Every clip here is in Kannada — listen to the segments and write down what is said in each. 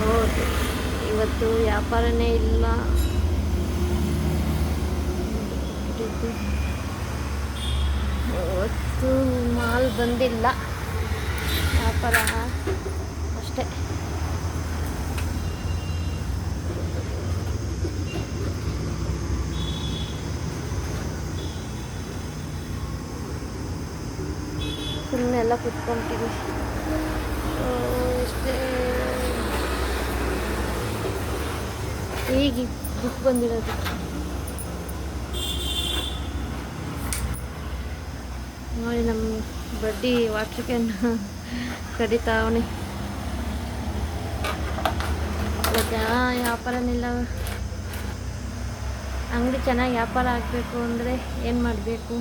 ಹೌದು, ಇವತ್ತು ವ್ಯಾಪಾರನೇ ಇಲ್ಲ. ಇವತ್ತು ಮಾಲ್ ಬಂದಿಲ್ಲ, ವ್ಯಾಪಾರ ಅಷ್ಟೇ. ಸುಮ್ಮನೆ ಎಲ್ಲ ಕುತ್ಕೊಂತೀವಿ ಅಷ್ಟೇ. ಈಗ ಬುಕ್ ಬಂದಿರೋದು. ನೋಡಿ ನಮ್ಮ ಬಡ್ಡಿ ವಾಟ್ರ್ ಕ್ಯಾನ್ ಕಡಿತಾವಣೆ. ವ್ಯಾಪಾರನಿಲ್ಲ. ಅಂಗಡಿ ಚೆನ್ನಾಗಿ ವ್ಯಾಪಾರ ಆಗಬೇಕು ಅಂದರೆ ಏನು ಮಾಡಬೇಕು?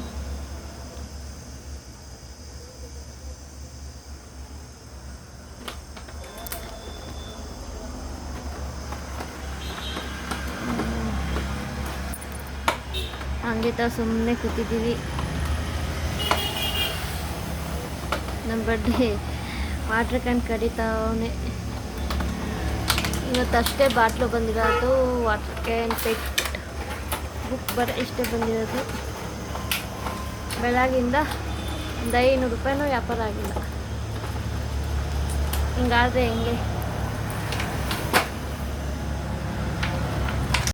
ಹಂಗೆ ಸುಮ್ಮನೆ ಕೂತಿದ್ದೀವಿ. ನಮ್ಮ ಬಡ್ಡಿ ವಾಟ್ರ್ ಕ್ಯಾನ್ ಕಡಿತಾವನೆ. ಇವತ್ತಷ್ಟೇ ಬಾಟ್ಲು ಬಂದಿರೋದು, ವಾಟ್ರ್ ಕ್ಯಾನ್ ಪೆಟ್ ಬುಕ್ ಇಷ್ಟೇ ಬಂದಿರೋದು. ಬೆಳಗಿಂದ ಒಂದು 500 ರೂಪಾಯಿನೂ ವ್ಯಾಪಾರ ಆಗಿಲ್ಲ. ಹಿಂಗಾದರೆ ಹೆಂಗೆ?